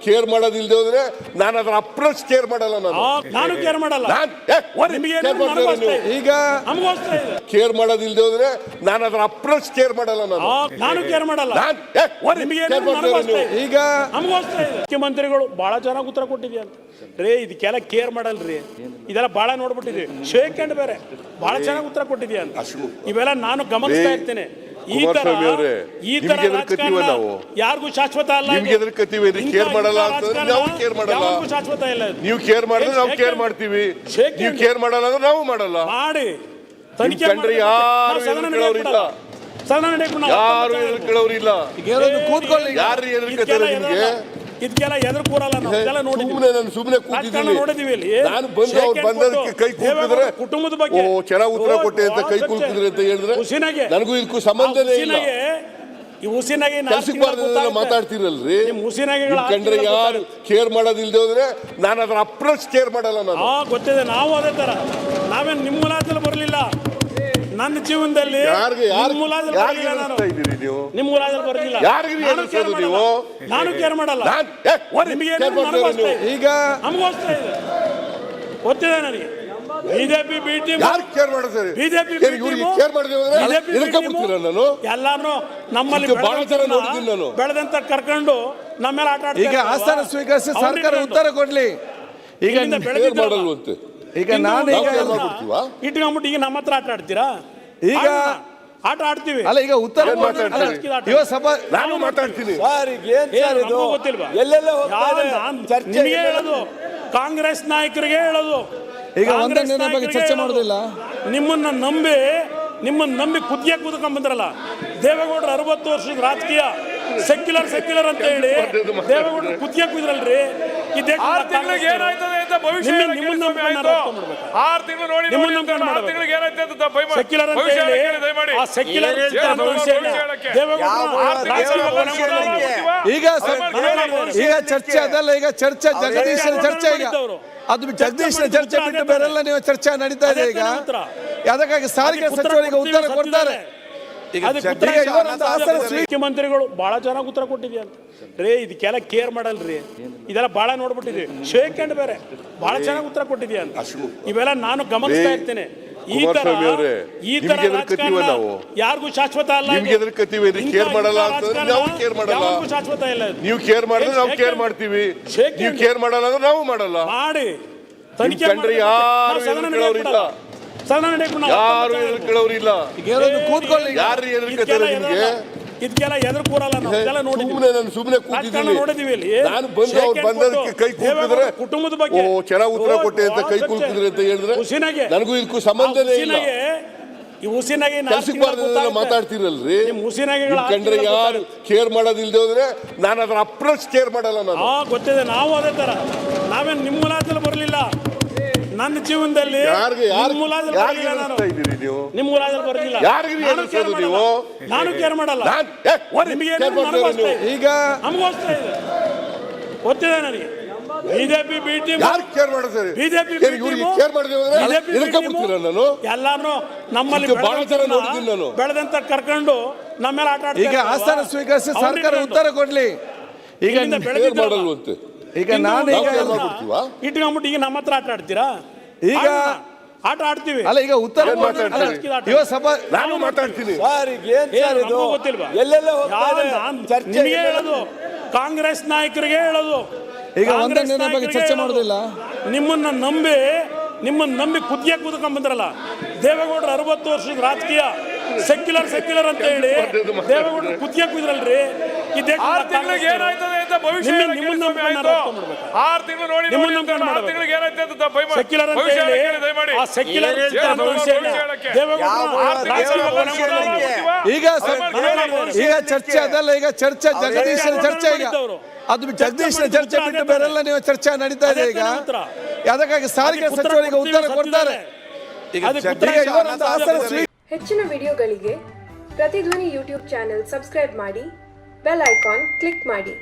Care ಮಾಡೋದಿಲ್ಲದೆ ಹೋದ್ರೆ ನಾನು ಅದರ ಅಪ್ರೋಚ್ ಕೇರ್ ಮಾಡಲ್ಲ. ನಾನು ಕೇರ್ ಮಾಡಲ್ಲ. ಈಗ ಕೇರ್ ಮಾಡೋದಿಲ್ಲದೆ ಹೋದ್ರೆ ನಾನು ಅದರ ಅಪ್ರೋಚ್ ಕೇರ್ ಮಾಡಲ್ಲ. ನಾನು ಕೇರ್ ಮಾಡಲ್ಲ. ಈಗ ಮುಖ್ಯಮಂತ್ರಿಗಳು ಬಹಳ ಚೆನ್ನಾಗಿ ಉತ್ತರ ಕೊಟ್ಟಿದ್ಯಾ ಅಂತ ರೇ, ಇದಕ್ಕೆಲ್ಲ ಕೇರ್ ಮಾಡಲ್ರಿ, ಇದೆಲ್ಲ ಬಹಳ ನೋಡ್ಬಿಟ್ಟಿದ್ವಿ. ಶೇಕ್ ಹ್ಯಾಂಡ್ ಬೇರೆ ಬಹಳ ಚೆನ್ನಾಗಿ ಉತ್ತರ ಕೊಟ್ಟಿದ್ಯಾ ಅಂತ ಇವೆಲ್ಲ ನಾನು ಗಮನಿಸ್ತಾ ಇರ್ತೇನೆ. ಈ ತರ ಯಾರಿಗೂ ಶಾಶ್ವತ ಅಲ್ಲ. ಕೇರ್ ಮಾಡಲ್ಲ ಅಂತಂದ್ರೆ ನಾವು ಕೇರ್ ಮಾಡಲ್ಲ. ಶಾಶ್ವತ ಇಲ್ಲ. ನೀವು ಕೇರ್ ಮಾಡಿದ್ರೆ ನಾವು ಕೇರ್ ಮಾಡ್ತೀವಿ, ನೀವು ಕೇರ್ ಮಾಡಲ್ಲ ಅಂದ್ರೆ ನಾವು ಮಾಡಲ್ಲ. ಮಾಡಿ ತನಿಖೆ ಕಂಡ್ರೆ ಯಾರು ಎದುರ್ಕೊಳ್ಳೋರಿಲ್ಲ, ಯಾರು ಎದುರ್ಕೊಳ್ಳೋರಿಲ್ಲ. ಯಾರು ಎದುರ್ಕೊತಾರೆ ನಿಮ್ಗೆ? ಇದಕ್ಕೆಲ್ಲ ಎದುರು ಕೂರಲ್ಲ. ಸುಮ್ಮನೆ ಕೂತಿದ್ದೀನಿ. ನಾನು ಬಂದು ಅವ್ರು ಬಂದದಕ್ಕೆ ಕೈ ಕೂತಿದ್ರೆ ಕುಟುಂಬದ ಬಗ್ಗೆ ಚೆನ್ನಾಗಿ ಉತ್ತರ ಕೊಟ್ಟೆ ಅಂತ ಕೈ ಕೂತಿದ್ರೆ ಅಂತ ಹೇಳಿದ್ರೆ ನನಗೂ ಇದಕ್ಕೂ ಸಂಬಂಧನೇ ಇಲ್ಲ. ಮಾತಾಡ್ತಿರಲ್ರಿ, ಕಂಡ್ರೆ ಯಾರು ಕೇರ್ ಮಾಡೋದಿಲ್ಲದೆ ಹೋದ್ರೆ ನಾನು ಅದರ ಅಪ್ರೋಚ್ ಕೇರ್ ಮಾಡಲ್ಲ. ನಾನು ಗೊತ್ತಿದೆ, ನಾವು ಅದೇ ತರ. ನಾವೇನು ನಿಮ್ಮ ಮುಲಾಜಲ್ಲಿ ಬರಲಿಲ್ಲ. ನನ್ನ ಜೀವನದಲ್ಲಿ ನಾನು ಕೇರ್ ಮಾಡಲ್ಲ. ಈಗ ಗೊತ್ತಿದೆ ನನಗೆ. ಬಿಜೆಪಿ ಬಿ ಟೀಮ್ ಬಿಜೆಪಿ ಎಲ್ಲಾನು ನಮ್ಮಲ್ಲಿ ಬೆಳೆದಂತ ಕರ್ಕೊಂಡು ನಮ್ಮೇಲೆ ಆಟ ಆಡ್ತಾರೆ. ಈಗ ಆಸ್ಥಾನ ಸ್ವೀಕರಿಸಿ ಸರ್ಕಾರ ಉತ್ತರ ಕೊಡ್ಲಿ. ಈಗ ಮಾಡಲ್ವಂತೆ. ಈಗ ನಾನು ಇಟ್ಕೊಂಡ್ಬಿಟ್ಟು ಈಗ ನಮ್ಮ ಹತ್ರ ಆಟ ಆಡ್ತೀರಾ? ಈಗ ಆಟ ಆಡ್ತೀವಿ ಅಲ್ಲ. ಈಗ ಉತ್ತರ ನಾನು ಮಾತಾಡ್ತೀನಿ. ಗೊತ್ತಿಲ್ವಾ? ನಿಮಗೆ ಹೇಳೋದು, ಕಾಂಗ್ರೆಸ್ ನಾಯಕರಿಗೆ ಹೇಳೋದು. ಈಗ ಒಂದನೇ ಬಗ್ಗೆ ಚರ್ಚೆ ಮಾಡೋದಿಲ್ಲ. ನಿಮ್ಮನ್ನ ನಂಬಿ ಕುದಿಯ ಕೂತ್ಕೊಂಡ್ ಬಂದ್ರಲ್ಲ ದೇವೇಗೌಡರು. 60 ವರ್ಷದ ರಾಜಕೀಯ ಸೆಕ್ಯುಲರ್ ಅಂತ ಹೇಳಿ ದೇವೇಗೌಡರು ಕುದಿಯ ಕೂದ್ರಲ್ರಿ. ಈಗ ಚರ್ಚೆ ಅದಲ್ಲ. ಈಗ ಚರ್ಚೆ ಜಗದೀಶನ ಚರ್ಚೆ. ಈಗ ಅದು ಜಗದೀಶನ ಚರ್ಚೆ ಬಿಟ್ಟು ಬೇರೆಲ್ಲ ನೀವು ಚರ್ಚೆ ನಡೀತಾ ಇದೆ. ಈಗ ಅದಕ್ಕಾಗಿ ಸಾರಿಗೆ ಸಚಿವರಿಗೆ ಉತ್ತರ ಕೊಡ್ತಾರೆ. ಮುಖ್ಯಮಂತ್ರಿಗಳು ಬಹಳ ಚೆನ್ನಾಗಿ ಉತ್ತರ ಕೊಟ್ಟಿದ್ಯಾ ಅಂತ ರೇ, ಇದಕ್ಕೆಲ್ಲ ಕೇರ್ ಮಾಡಲ್ರಿ, ಇದೆಲ್ಲ ಬಹಳ ನೋಡ್ಬಿಟ್ಟಿದ್ವಿ. ಶೇಕ್ ಹ್ಯಾಂಡ್ ಬೇರೆ ಬಹಳ ಚೆನ್ನಾಗಿ ಉತ್ತರ ಕೊಟ್ಟಿದ್ಯಾ ಅಂತ ಇವೆಲ್ಲ ನಾನು ಗಮನಿಸ್ತಾ ಇರ್ತೇನೆ. ಈ ತರ ಯಾರಿಗೂ ಶಾಶ್ವತ ಅಲ್ಲ. ಕೇರ್ ಮಾಡಲ್ಲ ಅಂತಂದ್ರೆ ನಾವು ಕೇರ್ ಮಾಡಲ್ಲ. ಶಾಶ್ವತ ಇಲ್ಲ. ನೀವು ಕೇರ್ ಮಾಡಿದ್ರೆ ನಾವು ಕೇರ್ ಮಾಡ್ತೀವಿ, ನೀವು ಕೇರ್ ಮಾಡಲ್ಲ ಅಂದ್ರೆ ನಾವು ಮಾಡಲ್ಲ. ಮಾಡಿ ತನಿಖೆ ಕಂಡ್ರೆ ಯಾರು ಎದುರ್ಕೊಳ್ಳೋರಿಲ್ಲ, ಯಾರು ಎದುರ್ಕೊಳ್ಳೋರಿಲ್ಲ. ಯಾರು ಎದುರ್ಕೊತಾರೆ ನಿಮ್ಗೆ? ಇದಕ್ಕೆಲ್ಲ ಎದುರು ಕೂರಲ್ಲ. ಸುಮ್ಮನೆ ಕೂತಿದ್ದೀನಿ. ನಾನು ಬಂದು ಅವ್ರು ಬಂದದಕ್ಕೆ ಕೈ ಕೂತಿದ್ರೆ ಕುಟುಂಬದ ಬಗ್ಗೆ ಚೆನ್ನಾಗಿ ಉತ್ತರ ಕೊಟ್ಟೆ ಅಂತ ಕೈ ಕೂತಿದ್ರೆ ಅಂತ ಹೇಳಿದ್ರೆ ನನಗೂ ಇದಕ್ಕೂ ಸಂಬಂಧನೇ ಇಲ್ಲ. ಮಾತಾಡ್ತಿರಲ್ರಿ, ಕಂಡ್ರೆ ಯಾರು ಕೇರ್ ಮಾಡೋದಿಲ್ಲದೆ ಹೋದ್ರೆ ನಾನು ಅದರ ಅಪ್ರೋಚ್ ಕೇರ್ ಮಾಡಲ್ಲ. ನಾನು ಗೊತ್ತಿದೆ, ನಾವು ಅದೇ ತರ. ನಾವೇನು ನಿಮ್ಮ ಮುಲಾಜಲ್ಲಿ ಬರಲಿಲ್ಲ. ನನ್ನ ಜೀವನದಲ್ಲಿ ನಾನು ಕೇರ್ ಮಾಡಲ್ಲ. ಈಗ ಗೊತ್ತಿದೆ ನನಗೆ. ಬಿಜೆಪಿ ಬಿ ಟೀಮ್ ಬಿಜೆಪಿ ಎಲ್ಲಾನು ನಮ್ಮಲ್ಲಿ ಬೆಳೆದಂತ ಕರ್ಕೊಂಡು ನಮ್ಮೇಲೆ ಆಟ ಆಡ್ತಾರೆ. ಈಗ ಆಸ್ಥಾನ ಸ್ವೀಕರಿಸಿ ಸರ್ಕಾರ ಉತ್ತರ ಕೊಡ್ಲಿ. ಈಗ ಮಾಡಲ್ವಂತೆ. ಈಗ ನಾನು ಇಟ್ಕೊಂಡ್ಬಿಟ್ಟು ಈಗ ನಮ್ಮ ಹತ್ರ ಆಟ ಆಡ್ತೀರಾ? ಈಗ ಆಟ ಆಡ್ತೀವಿ. ಅಲ್ಲ. ಈಗ ಉತ್ತರ ನಾನು ಮಾತಾಡ್ತೀನಿ. ಗೊತ್ತಿಲ್ವಾ? ನಿಮಗೆ ಹೇಳೋದು, ಕಾಂಗ್ರೆಸ್ ನಾಯಕರಿಗೆ ಹೇಳೋದು. ಈಗ ಒಂದನೇ ಬಗ್ಗೆ ಚರ್ಚೆ ಮಾಡೋದಿಲ್ಲ. ನಿಮ್ಮನ್ನ ನಂಬಿ ಕುದಿಯ ಕೂತ್ಕೊಂಡ್ ಬಂದ್ರಲ್ಲ ದೇವೇಗೌಡರು. 60 ವರ್ಷದ ರಾಜಕೀಯ ಸೆಕ್ಯುಲರ್ ಅಂತ ಹೇಳಿ ದೇವೇಗೌಡರು ಕುದಿಯ ಕೂದ್ರಲ್ರಿ. ಈಗ ಚರ್ಚೆ ಅದಲ್ಲ. ಈಗ ಚರ್ಚೆ ಜಗದೀಶನ ಚರ್ಚೆ. ಈಗ ಅದು ಜಗದೀಶನ ಚರ್ಚೆ ಬಿಟ್ಟು ಬೇರೆಲ್ಲ ನೀವು ಚರ್ಚೆ ನಡೀತಾ ಇದೆ. ಈಗ ಅದಕ್ಕಾಗಿ ಸಾರಿಗೆ ಸಚಿವರಿಗೆ ಉತ್ತರ ಕೊಡ್ತಾರೆ. ಹೆಚ್ಚಿನ ವಿಡಿಯೋಗಳಿಗೆ ಪ್ರತಿಧ್ವನಿ ಯೂಟ್ಯೂಬ್ ಚಾನೆಲ್ ಸಬ್ಸ್ಕ್ರೈಬ್ ಮಾಡಿ, ಬೆಲ್ ಐಕಾನ್ ಕ್ಲಿಕ್ ಮಾಡಿ.